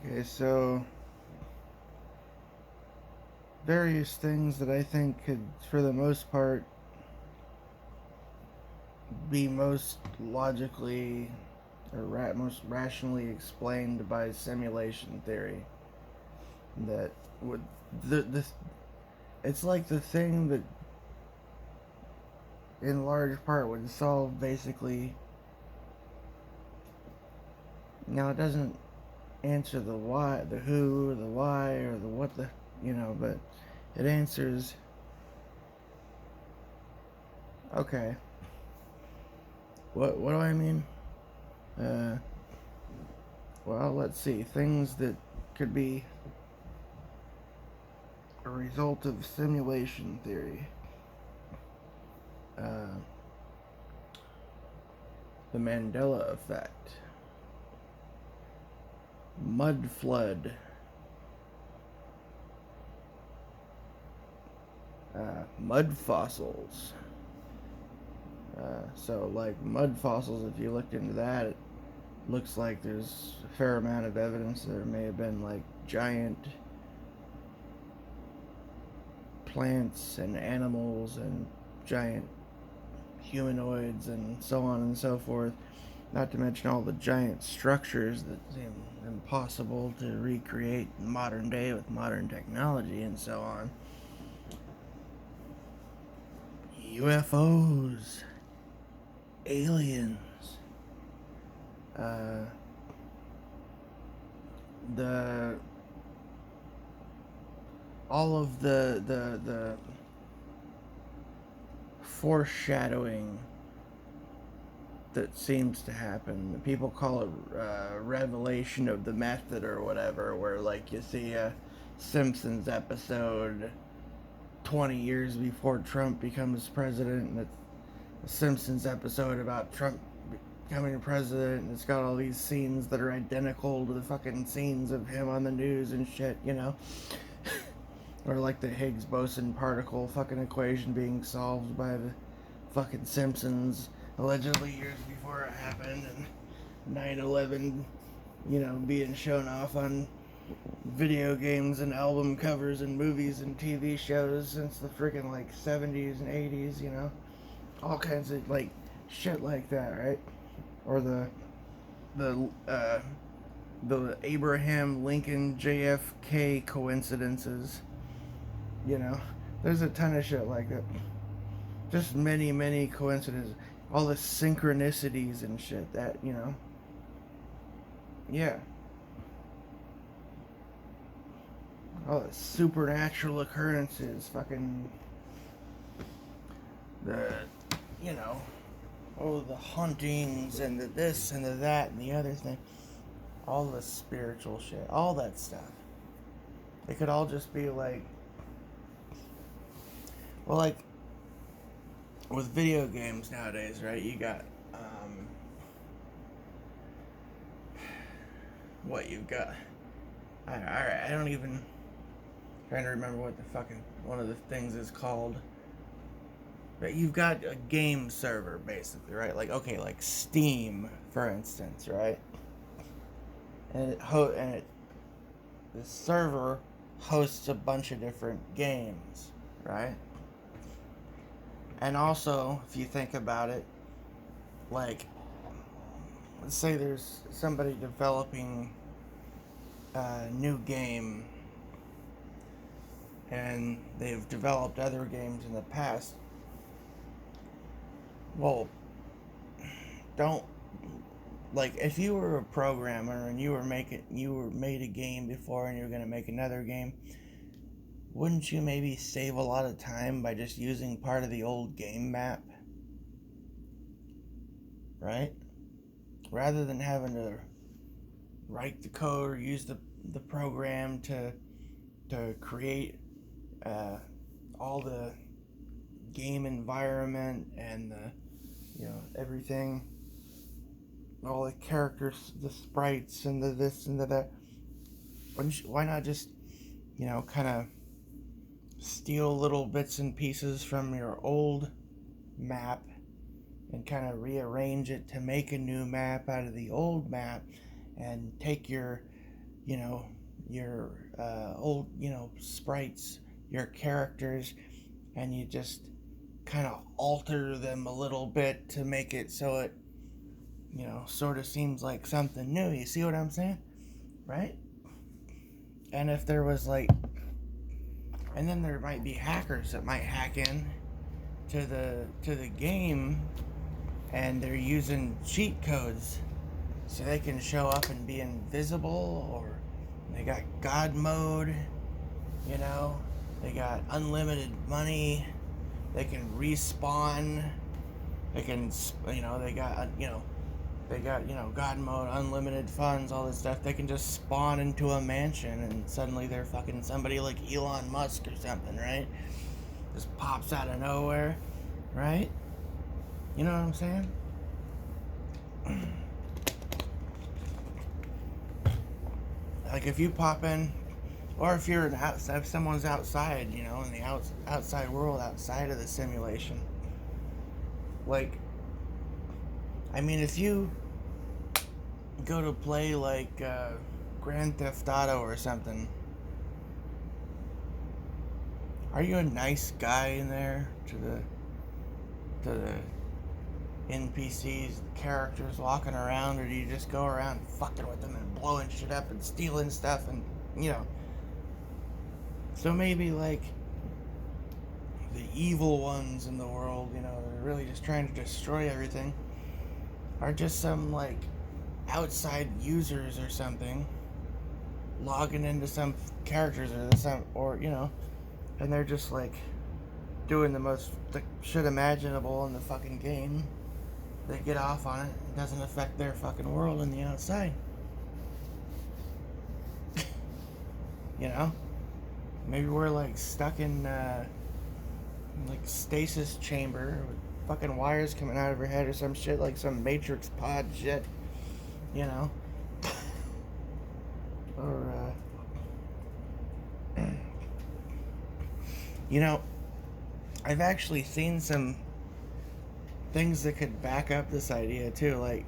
Okay, so various things that I think could, for the most part, be most logically or most rationally explained by simulation theory. That would the it's like the thing that, in large part, would solve basically. Now it doesn't answer the why, the who, or the why, or the what the but it answers. Okay, what do I mean? Uh, well, let's see. Things that could be a result of simulation theory. Uh, the Mandela effect, mud flood, mud fossils. So, like mud fossils, if you looked into that, it looks like there's a fair amount of evidence there may have been like giant plants and animals and giant humanoids and so on and so forth. Not to mention all the giant structures that seem impossible to recreate in modern day with modern technology and so on. UFOs, aliens, uh, the all of the foreshadowing that seems to happen. People call it revelation of the method or whatever, where like you see a Simpsons episode 20 years before Trump becomes president, and it's a Simpsons episode about Trump becoming president, and it's got all these scenes that are identical to the fucking scenes of him on the news and shit. Or like the Higgs boson particle fucking equation being solved by the fucking Simpsons allegedly years before it happened, and 9/11, being shown off on video games and album covers and movies and TV shows since the freaking like 70s and 80s. All kinds of like shit like that, right? Or the the Abraham Lincoln JFK coincidences. You know, there's a ton of shit like that. Just many, many coincidences. All the synchronicities and shit that. Yeah. All the supernatural occurrences. Fucking. The. You know. Oh, the hauntings and the this and the that and the other thing. All the spiritual shit. All that stuff. It could all just be like. Well, like. With video games nowadays, right? You got. What you've got. I don't even. Trying to remember what the fucking one of the things is called. But you've got a game server basically, right? Like okay, like Steam, for instance, right? And the server hosts a bunch of different games, right? And also, if you think about it, like let's say there's somebody developing a new game and they've developed other games in the past. Well, don't like if you were a programmer and you were made a game before and you're going to make another game, wouldn't you maybe save a lot of time by just using part of the old game map, right? Rather than having to write the code or use the program to create all the game environment and the everything, all the characters, the sprites, and the this and the that. Why not just kind of steal little bits and pieces from your old map and kind of rearrange it to make a new map out of the old map, and take your you know, your old, sprites, your characters, and you just kind of alter them a little bit to make it so it, sort of seems like something new. You see what I'm saying? Right? And if there was like, and then there might be hackers that might hack in to the game, and they're using cheat codes so they can show up and be invisible, or they got God mode, they got unlimited money, they can respawn, they can, God mode, unlimited funds, all this stuff. They can just spawn into a mansion and suddenly they're fucking somebody like Elon Musk or something, right? Just pops out of nowhere, right? You know what I'm saying? Like if you pop in, or if you're if someone's outside, in the outside world, outside of the simulation. Like, I mean, if you go to play like Grand Theft Auto or something, are you a nice guy in there to the NPCs, characters walking around, or do you just go around fucking with them and blowing shit up and stealing stuff and so maybe like the evil ones in the world, they're really just trying to destroy everything, are just some like outside users or something logging into some characters and they're just like doing the most shit imaginable in the fucking game. They get off on it. It doesn't affect their fucking world in the outside. Maybe we're like stuck in like stasis chamber with fucking wires coming out of her head or some shit, like some Matrix pod shit, or I've actually seen some things that could back up this idea too, like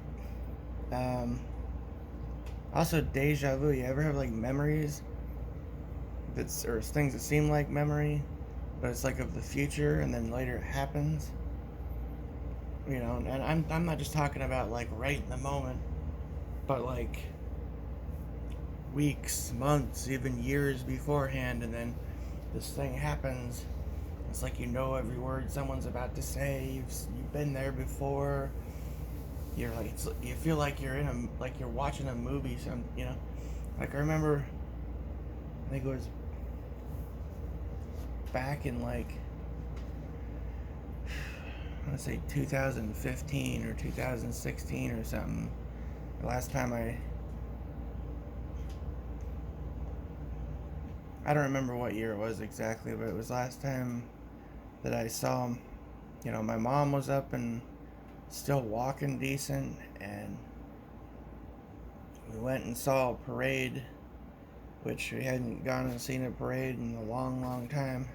also deja vu. You ever have like memories or things that seem like memory, but it's like of the future, and then later it happens. And I'm not just talking about like right in the moment, but like weeks, months, even years beforehand, and then this thing happens. It's like every word someone's about to say. You've been there before. You're like you feel like you're you're watching a movie. Like I remember, I think it was back in like, I want to say 2015 or 2016 or something. The last time I don't remember what year it was exactly, but it was last time that I saw him. My mom was up and still walking decent, and we went and saw a parade, which we hadn't gone and seen a parade in a long, long time.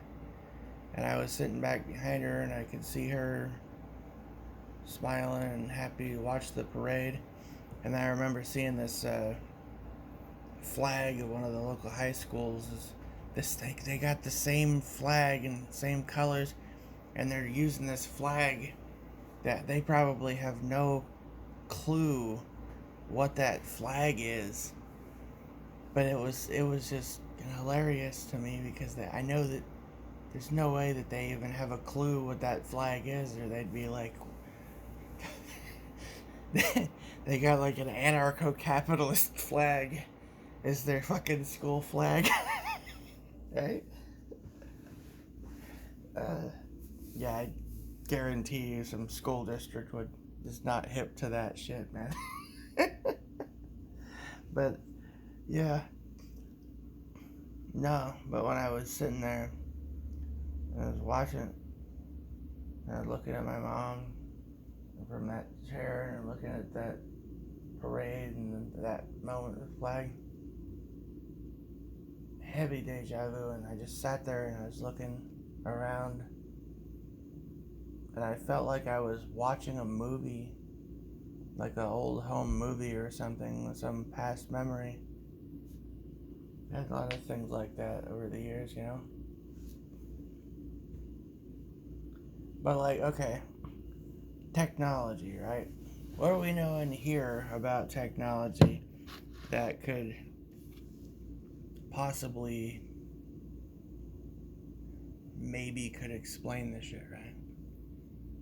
And I was sitting back behind her, and I could see her smiling and happy to watch the parade. And I remember seeing this flag of one of the local high schools. They got the same flag and same colors, and they're using this flag that they probably have no clue what that flag is. But it was just hilarious to me, because I know that there's no way that they even have a clue what that flag is, or they'd be like, they got like an anarcho-capitalist flag as their fucking school flag. Right? Yeah, I guarantee you some school district is not hip to that shit, man. But, yeah. No, but when I was sitting there, I was watching, and I was looking at my mom from that chair, and looking at that parade and that moment of the flag. Heavy deja vu, and I just sat there and I was looking around, and I felt like I was watching a movie, like an old home movie or something, some past memory. Had a lot of things like that over the years, you know? But, like, okay, technology, right? What do we know in here about technology that could possibly, maybe could explain this shit, right?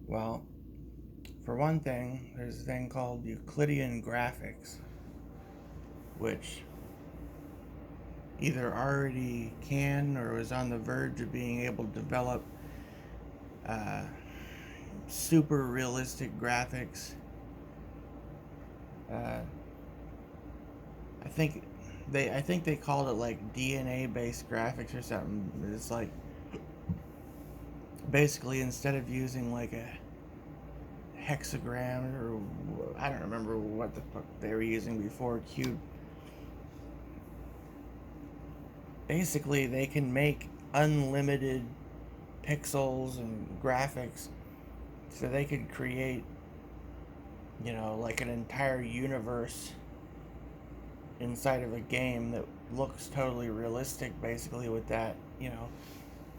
Well, for one thing, there's a thing called Euclidean graphics, which either already can or is on the verge of being able to develop uh, super realistic graphics. Uh, I think they called it like DNA based graphics or something. It's like basically instead of using like a hexagram or I don't remember what the fuck they were using before, cube. Basically, they can make unlimited pixels and graphics, so they could create, you know, like an entire universe inside of a game that looks totally realistic, basically, with that, you know,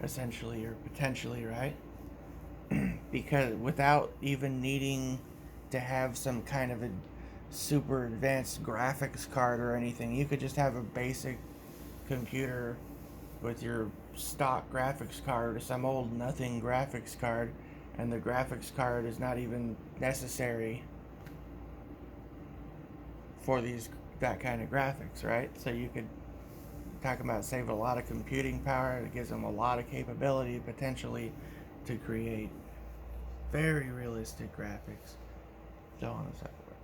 essentially or potentially, right? Because without even needing to have some kind of a super advanced graphics card or anything, you could just have a basic computer with your stock graphics card or some old nothing graphics card, and the graphics card is not even necessary for these that kind of graphics, right? So you could talk about saving a lot of computing power. It gives them a lot of capability potentially to create very realistic graphics, so on and so forth.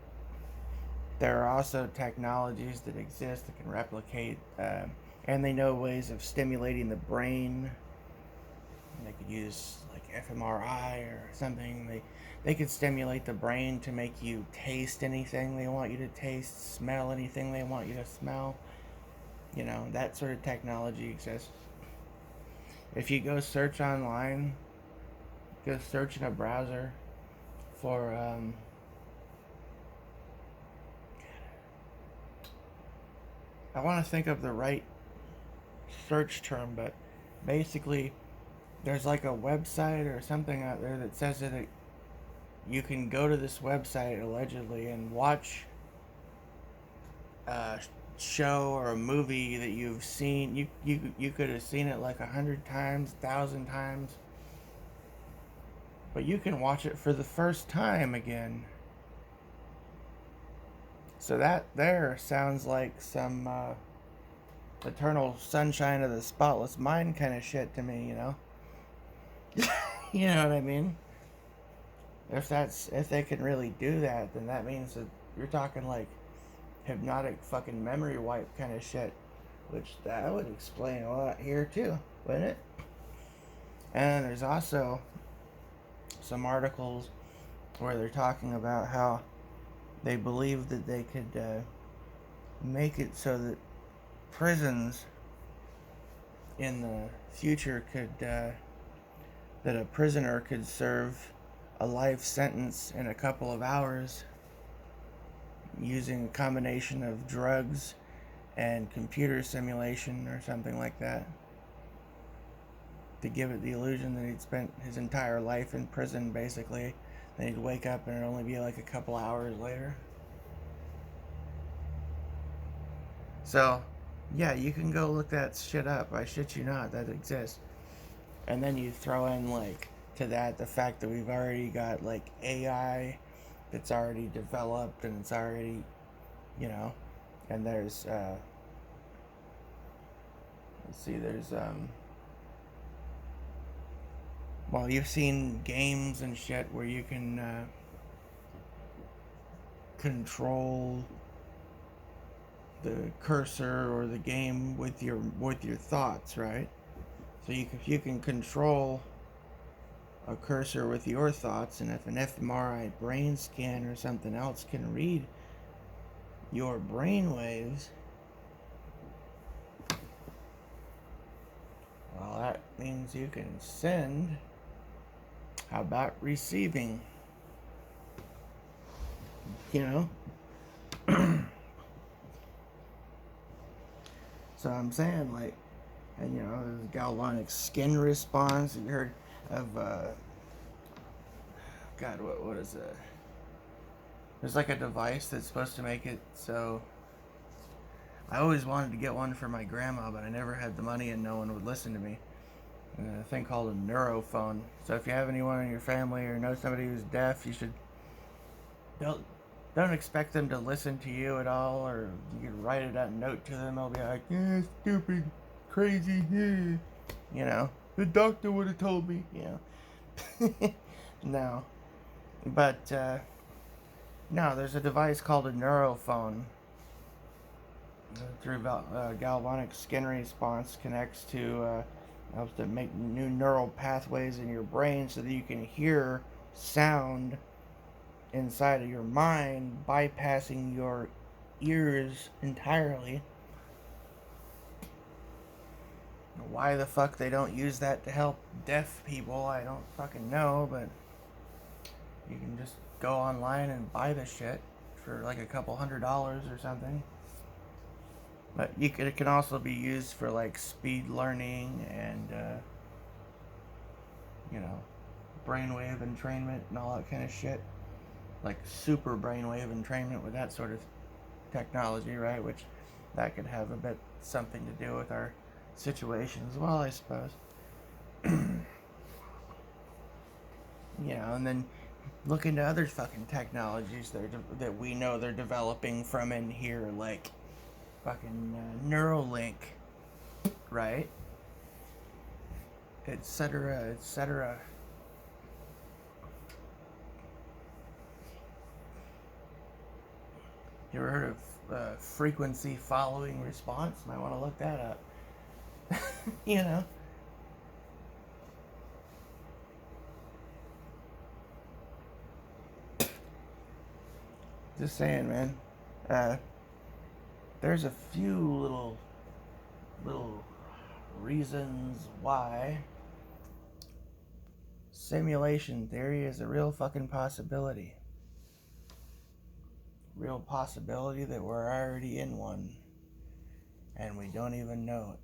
There are also technologies that exist that can replicate, and they know ways of stimulating the brain. They could use like fMRI or something. They could stimulate the brain to make you taste anything they want you to taste, smell anything they want you to smell. You know, that sort of technology exists. If you go search online, go search in a browser for I want to think of the right search term, but basically there's like a website or something out there that says that you can go to this website allegedly and watch a show or a movie that you've seen. You could have seen it like 100 times, 1,000 times, but you can watch it for the first time again. So that there sounds like some eternal sunshine of the spotless mind kind of shit to me, you know. You know what I mean? If they can really do that, then that means that you're talking like hypnotic fucking memory wipe kind of shit, which that would explain a lot here too, wouldn't it? And there's also some articles where they're talking about how they believe that they could make it so that prisons in the future could that a prisoner could serve a life sentence in a couple of hours using a combination of drugs and computer simulation or something like that, to give it the illusion that he'd spent his entire life in prison, basically. Then he'd wake up and it'd only be like a couple hours later. So, yeah, you can go look that shit up. I shit you not, that exists. And then you throw in, like, to that the fact that we've already got, like, AI that's already developed and it's already, you know, and there's, let's see, there's, well, you've seen games and shit where you can control the cursor or the game with your thoughts, right? So if you can control a cursor with your thoughts, and if an fMRI brain scan or something else can read your brain waves, well, that means you can send. How about receiving? You know? So I'm saying, like, and you know, there's galvanic skin response. You heard of, God, what is it? There's like a device that's supposed to make it so. I always wanted to get one for my grandma, but I never had the money and no one would listen to me. A thing called a neurophone. So if you have anyone in your family or know somebody who's deaf, you should don't expect them to listen to you at all, or you can write a note to them. They'll be like, "Yeah, stupid, crazy, yeah." You know, the doctor would have told me. You know, no, but no. There's a device called a neurophone. Through galvanic skin response connects to helps to make new neural pathways in your brain so that you can hear sound inside of your mind, bypassing your ears entirely. Why the fuck they don't use that to help deaf people, I don't fucking know, but you can just go online and buy the shit for like a couple $100 or something. But it can also be used for like speed learning and you know, brainwave entrainment and all that kind of shit. Like super brainwave entrainment with that sort of technology, right? Which that could have a bit something to do with our situation as well, I suppose. You know, and then look into other fucking technologies that we know they're developing from in here, like fucking Neuralink, right? Etc. etc. You ever heard of frequency following response? Might want to look that up. You know. Just saying, man. There's a few little reasons why simulation theory is a real fucking possibility. Real possibility that we're already in one and we don't even know it.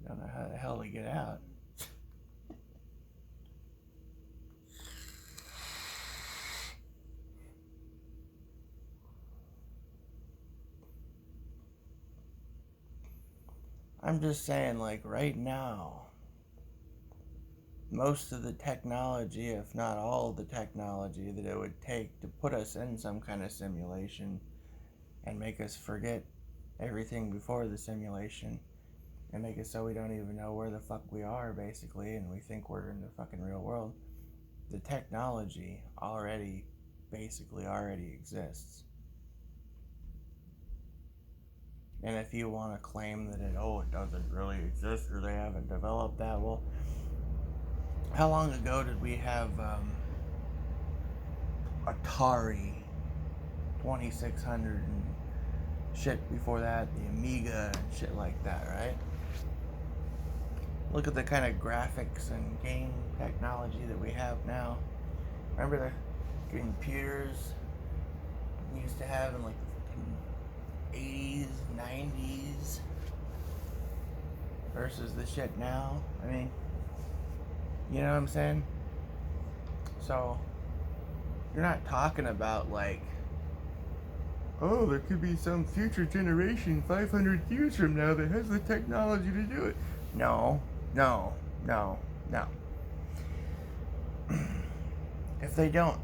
Don't know how the hell to get out. I'm just saying, like, right now, most of the technology, if not all of the technology that it would take to put us in some kind of simulation and make us forget everything before the simulation and make it so we don't even know where the fuck we are, basically, and we think we're in the fucking real world. The technology basically already exists. And if you want to claim that it doesn't really exist or they haven't developed that, well, how long ago did we have Atari 2600 and shit before that, the Amiga and shit like that, right? Look at the kind of graphics and game technology that we have now. Remember the computers we used to have in like the 80s, 90s versus the shit now? I mean, you know what I'm saying? So, you're not talking about like, oh, there could be some future generation 500 years from now that has the technology to do it. No. If they don't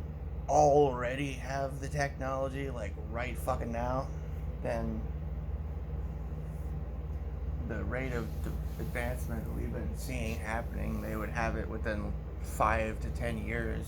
already have the technology, like right fucking now, then the rate of advancement we've been seeing happening, they would have it within 5 to 10 years.